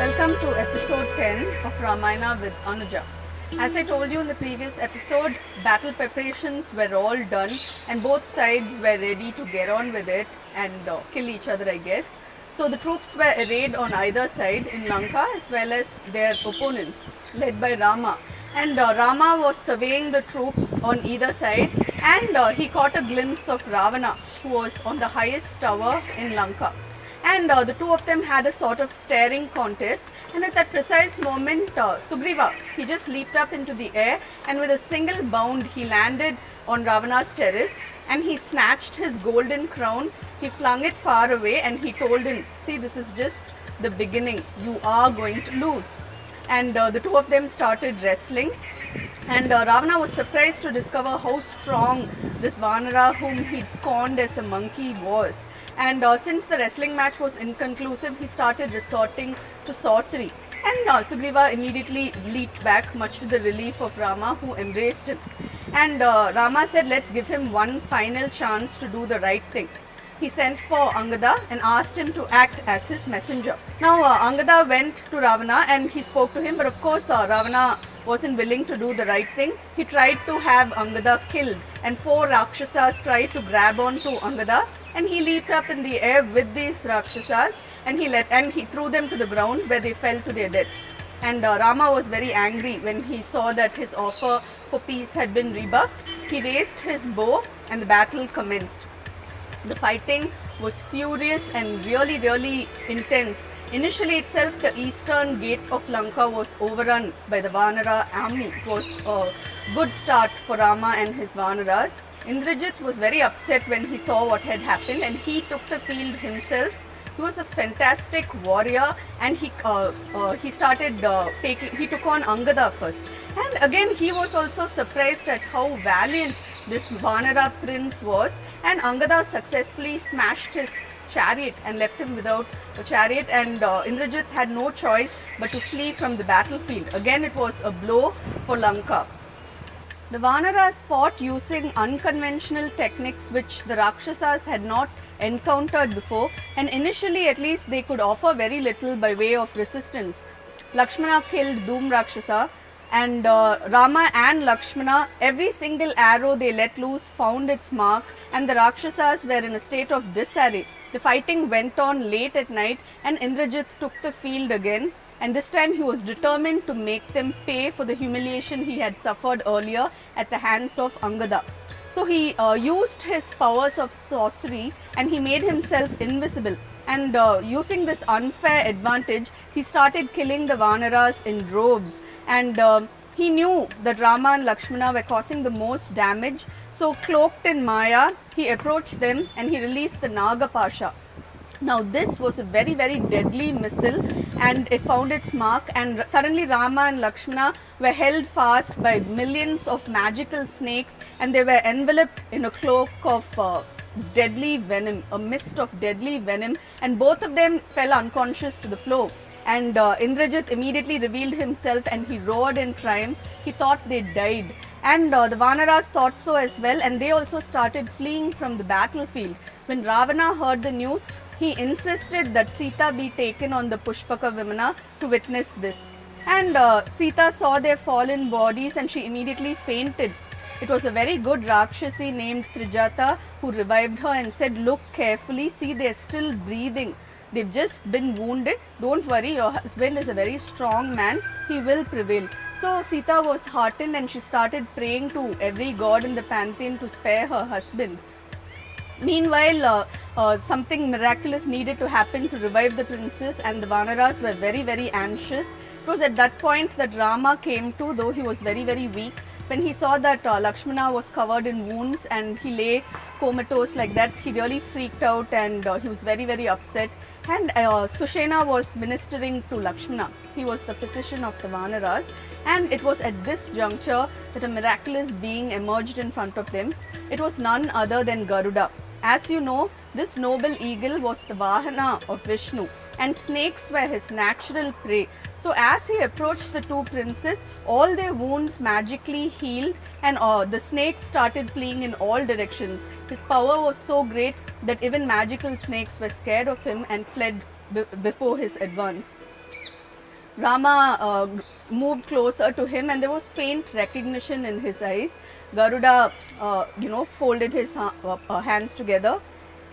Welcome to episode 10 of Ramayana with Anuja. As I told you in the previous episode, battle preparations were all done and both sides were ready to get on with it and kill each other, I guess. So the troops were arrayed on either side in Lanka as well as their opponents led by Rama. And Rama was surveying the troops on either side and he caught a glimpse of Ravana, who was on the highest tower in Lanka. And the two of them had a sort of staring contest, and at that precise moment Sugriva, he just leaped up into the air and with a single bound he landed on Ravana's terrace and he snatched his golden crown, he flung it far away and he told him, see, this is just the beginning, you are going to lose. And the two of them started wrestling, and Ravana was surprised to discover how strong this Vanara whom he'd scorned as a monkey was. And since the wrestling match was inconclusive, he started resorting to sorcery. And Sugriva immediately leaped back, much to the relief of Rama, who embraced him. And Rama said, let's give him one final chance to do the right thing. He sent for Angada and asked him to act as his messenger. Now Angada went to Ravana and he spoke to him, but of course Ravana wasn't willing to do the right thing. He tried to have Angada killed, and 4 Rakshasas tried to grab on to Angada, and he leaped up in the air with these Rakshasas and he threw them to the ground where they fell to their deaths. And Rama was very angry when he saw that his offer for peace had been rebuffed. He raised his bow and the battle commenced. The fighting was furious and really intense. Initially itself, the eastern gate of Lanka was overrun by the Vanara army. It was a good start for Rama and his Vanaras. Indrajit was very upset when he saw what had happened and he took the field himself. He was a fantastic warrior and he took on Angada first. And again he was also surprised at how valiant this Vanara prince was, and Angada successfully smashed his chariot and left him without a chariot, and Indrajit had no choice but to flee from the battlefield. Again it was a blow for Lanka. The Vanaras fought using unconventional techniques which the Rakshasas had not encountered before, and initially at least they could offer very little by way of resistance. Lakshmana killed Dhoom Rakshasa, and Rama and Lakshmana, every single arrow they let loose found its mark, and the Rakshasas were in a state of disarray. The fighting went on late at night and Indrajit took the field again, and this time he was determined to make them pay for the humiliation he had suffered earlier at the hands of Angada. So he used his powers of sorcery and he made himself invisible, and using this unfair advantage he started killing the Vanaras in droves, and he knew that Rama and Lakshmana were causing the most damage, so cloaked in Maya he approached them and he released the Nagapasha. Now this was a very deadly missile and it found its mark, and suddenly Rama and Lakshmana were held fast by millions of magical snakes and they were enveloped in a cloak of deadly venom, a mist of deadly venom, and both of them fell unconscious to the floor. And Indrajit immediately revealed himself and he roared in triumph. He thought they died, and the Vanaras thought so as well, and they also started fleeing from the battlefield. When Ravana heard the news, he insisted that Sita be taken on the Pushpaka Vimana to witness this. And Sita saw their fallen bodies and she immediately fainted. It was a very good Rakshasi named Trijata who revived her and said, look carefully, see, they are still breathing. They've just been wounded. Don't worry, your husband is a very strong man. He will prevail. So Sita was heartened and she started praying to every god in the pantheon to spare her husband. Meanwhile, something miraculous needed to happen to revive the princess, and the Vanaras were very anxious. It was at that point that Rama came to, though he was very weak. When he saw that Lakshmana was covered in wounds and he lay comatose like that, he really freaked out and he was very upset. And Sushena was ministering to Lakshmana. He was the physician of the Vanaras, and it was at this juncture that a miraculous being emerged in front of them. It was none other than Garuda. As you know, this noble eagle was the Vahana of Vishnu and snakes were his natural prey. So as he approached the two princes, all their wounds magically healed and the snakes started fleeing in all directions. His power was so great that even magical snakes were scared of him and fled before his advance. Rama moved closer to him, and there was faint recognition in his eyes. Garuda, folded his hands together.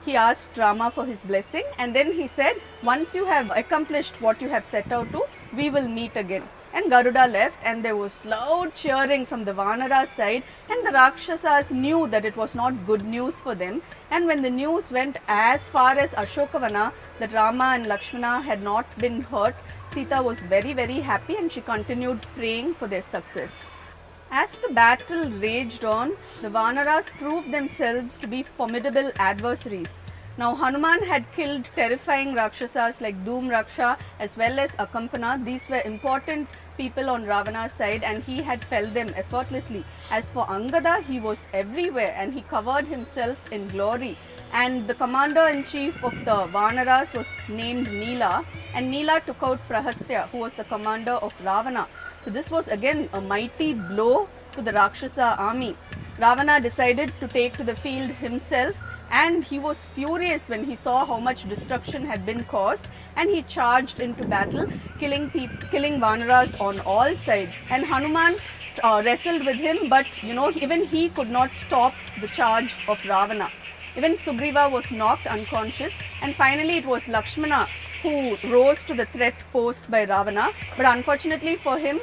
He asked Rama for his blessing, and then he said, once you have accomplished what you have set out to, we will meet again. And Garuda left, and there was loud cheering from the Vanara side, and the Rakshasas knew that it was not good news for them. And when the news went as far as Ashokavana, that Rama and Lakshmana had not been hurt, Sita was very, very happy, and she continued praying for their success. As the battle raged on, the Vanaras proved themselves to be formidable adversaries. Now Hanuman had killed terrifying Rakshasas like Dhoom Raksha as well as Akampana. These were important people on Ravana's side, and he had felled them effortlessly. As for Angada, he was everywhere and he covered himself in glory. And the commander-in-chief of the Vanaras was named Neela, and Neela took out Prahastya, who was the commander of Ravana. So this was again a mighty blow to the Rakshasa army. Ravana decided to take to the field himself, and he was furious when he saw how much destruction had been caused, and he charged into battle, killing Vanaras on all sides. And Hanuman wrestled with him, but even he could not stop the charge of Ravana. Even Sugriva was knocked unconscious, and finally it was Lakshmana who rose to the threat posed by Ravana. But unfortunately for him,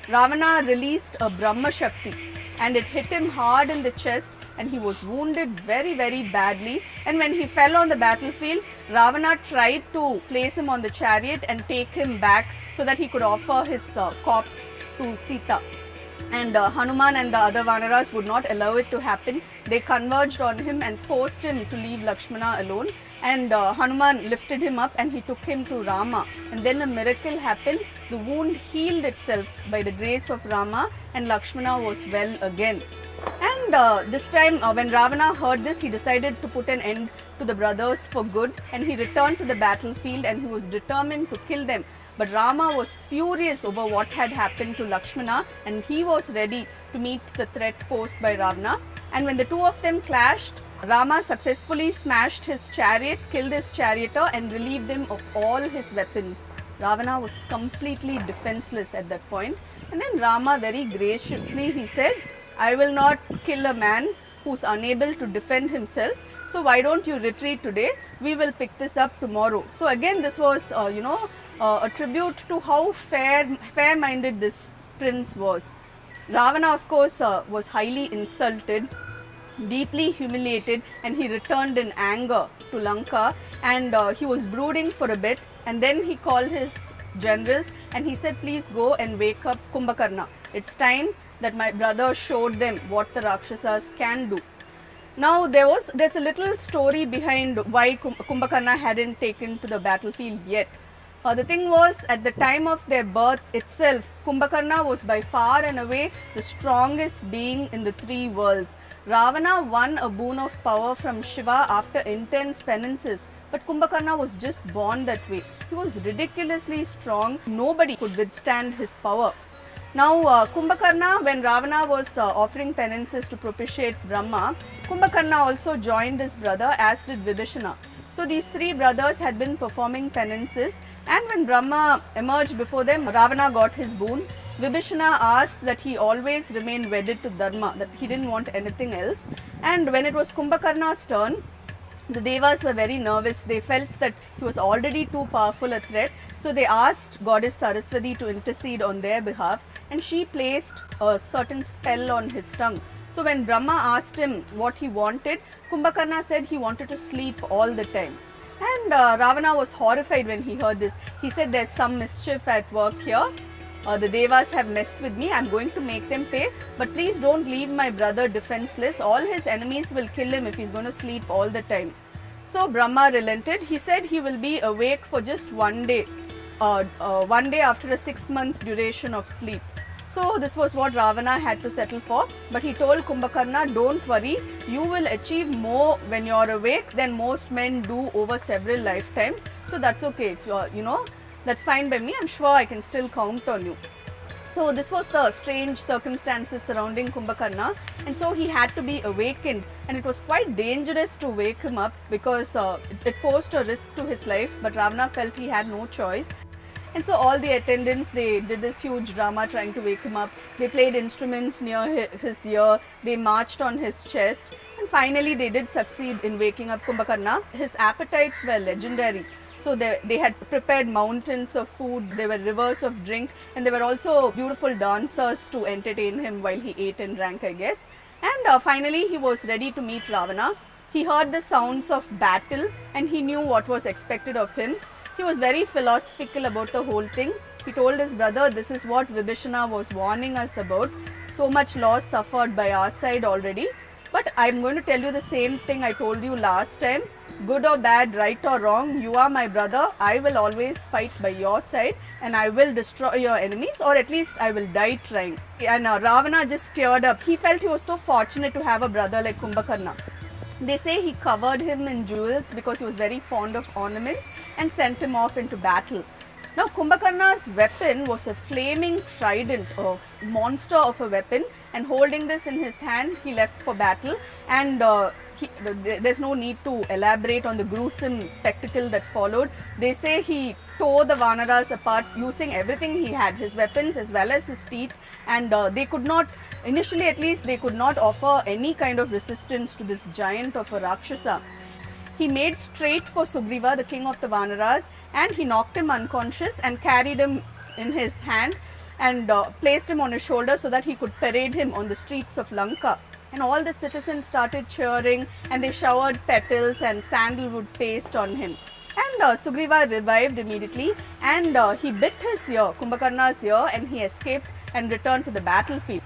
Ravana released a Brahma Shakti, and it hit him hard in the chest, and he was wounded very, very badly. And when he fell on the battlefield, Ravana tried to place him on the chariot and take him back so that he could offer his corpse to Sita. And Hanuman and the other Vanaras would not allow it to happen. They converged on him and forced him to leave Lakshmana alone. And Hanuman lifted him up and he took him to Rama. And then a miracle happened. The wound healed itself by the grace of Rama, and Lakshmana was well again. And this time when Ravana heard this, he decided to put an end to the brothers for good, and he returned to the battlefield and he was determined to kill them. But Rama was furious over what had happened to Lakshmana, and he was ready to meet the threat posed by Ravana. And when the two of them clashed, Rama successfully smashed his chariot, killed his charioteer, and relieved him of all his weapons. Ravana was completely defenseless at that point. And then Rama very graciously, he said, I will not kill a man who's unable to defend himself. So why don't you retreat today? We will pick this up tomorrow. So again, this was, a tribute to how fair-minded this prince was. Ravana, of course, was highly insulted, deeply humiliated, and he returned in anger to Lanka, and he was brooding for a bit, and then he called his generals and he said, please go and wake up Kumbhakarna. It's time that my brother showed them what the Rakshasas can do. Now there's a little story behind why Kumbhakarna hadn't taken to the battlefield yet. The thing was, at the time of their birth itself, Kumbhakarna was by far and away the strongest being in the three worlds. Ravana won a boon of power from Shiva after intense penances, but Kumbhakarna was just born that way. He was ridiculously strong. Nobody could withstand his power. Now, Kumbhakarna, when Ravana was offering penances to propitiate Brahma, Kumbhakarna also joined his brother, as did Vibhishana. So these three brothers had been performing penances, and when Brahma emerged before them, Ravana got his boon. Vibhishana asked that he always remain wedded to Dharma, that he didn't want anything else. And when it was Kumbhakarna's turn, the Devas were very nervous. They felt that he was already too powerful a threat. So they asked Goddess Saraswati to intercede on their behalf, and she placed a certain spell on his tongue. So when Brahma asked him what he wanted, Kumbhakarna said he wanted to sleep all the time. And Ravana was horrified when he heard this. He said, there's some mischief at work here. The Devas have messed with me. I'm going to make them pay. But please don't leave my brother defenseless. All his enemies will kill him if he's going to sleep all the time. So Brahma relented. He said he will be awake for just one day. One day after a 6-month duration of sleep. So this was what Ravana had to settle for. But he told Kumbhakarna, don't worry, you will achieve more when you're awake than most men do over several lifetimes. So that's okay. If you're, that's fine by me. I'm sure I can still count on you. So this was the strange circumstances surrounding Kumbhakarna, and so he had to be awakened, and it was quite dangerous to wake him up because it posed a risk to his life, but Ravana felt he had no choice. And so all the attendants, they did this huge drama trying to wake him up. They played instruments near his ear, they marched on his chest, and finally they did succeed in waking up Kumbhakarna. His appetites were legendary. So they had prepared mountains of food, there were rivers of drink, and there were also beautiful dancers to entertain him while he ate and drank, I guess. And finally he was ready to meet Ravana. He heard the sounds of battle and he knew what was expected of him. He was very philosophical about the whole thing. He told his brother, this is what Vibhishana was warning us about. So much loss suffered by our side already. But I'm going to tell you the same thing I told you last time. Good or bad, right or wrong, you are my brother. I will always fight by your side and I will destroy your enemies, or at least I will die trying. And Ravana just teared up. He felt he was so fortunate to have a brother like Kumbhakarna. They say he covered him in jewels because he was very fond of ornaments and sent him off into battle. Now Kumbhakarna's weapon was a flaming trident, a monster of a weapon, and holding this in his hand he left for battle. And there's no need to elaborate on the gruesome spectacle that followed. They say he tore the Vanaras apart using everything he had, his weapons as well as his teeth, and they could not, initially at least, they could not offer any kind of resistance to this giant of a Rakshasa. He made straight for Sugriva, the king of the Vanaras, and he knocked him unconscious and carried him in his hand and placed him on his shoulder so that he could parade him on the streets of Lanka. And all the citizens started cheering and they showered petals and sandalwood paste on him. And Sugriva revived immediately, and he bit his ear, Kumbhakarna's ear, and he escaped and returned to the battlefield.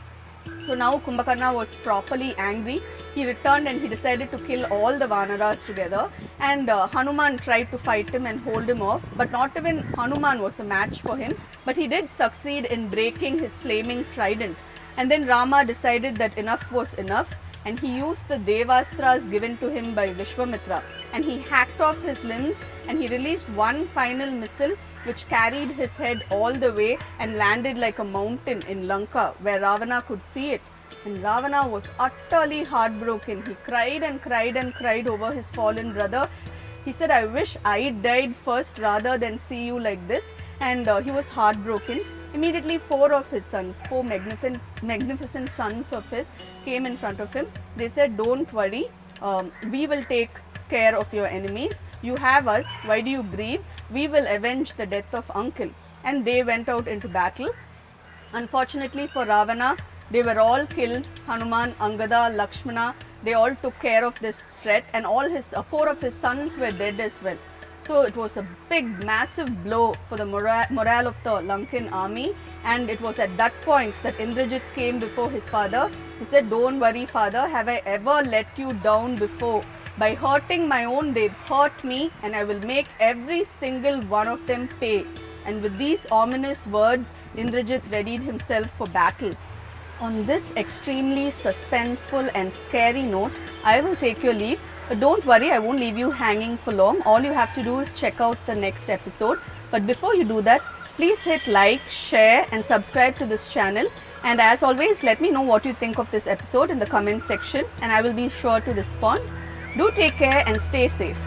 So now Kumbhakarna was properly angry. He returned and he decided to kill all the Vanaras together, and Hanuman tried to fight him and hold him off, but not even Hanuman was a match for him, but he did succeed in breaking his flaming trident. And then Rama decided that enough was enough, and he used the Devastras given to him by Vishwamitra, and he hacked off his limbs and he released one final missile which carried his head all the way and landed like a mountain in Lanka where Ravana could see it. And Ravana was utterly heartbroken. He cried and cried and cried over his fallen brother. He said, I wish I died first rather than see you like this. And he was heartbroken. Immediately four of his sons, four magnificent sons of his, came in front of him. They said, don't worry, we will take care of your enemies. You have us, why do you grieve? We will avenge the death of uncle. And they went out into battle. Unfortunately for Ravana, they were all killed. Hanuman, Angada, Lakshmana, they all took care of this threat, and all his four of his sons were dead as well. So it was a big, massive blow for the morale of the Lankan army, and it was at that point that Indrajit came before his father. He said, don't worry, father, have I ever let you down before? By hurting my own, they've hurt me, and I will make every single one of them pay. And with these ominous words, Indrajit readied himself for battle. On this extremely suspenseful and scary note, I will take your leave. But don't worry, I won't leave you hanging for long. All you have to do is check out the next episode. But before you do that, please hit like, share and subscribe to this channel. And as always, let me know what you think of this episode in the comment section, and I will be sure to respond. Do take care and stay safe.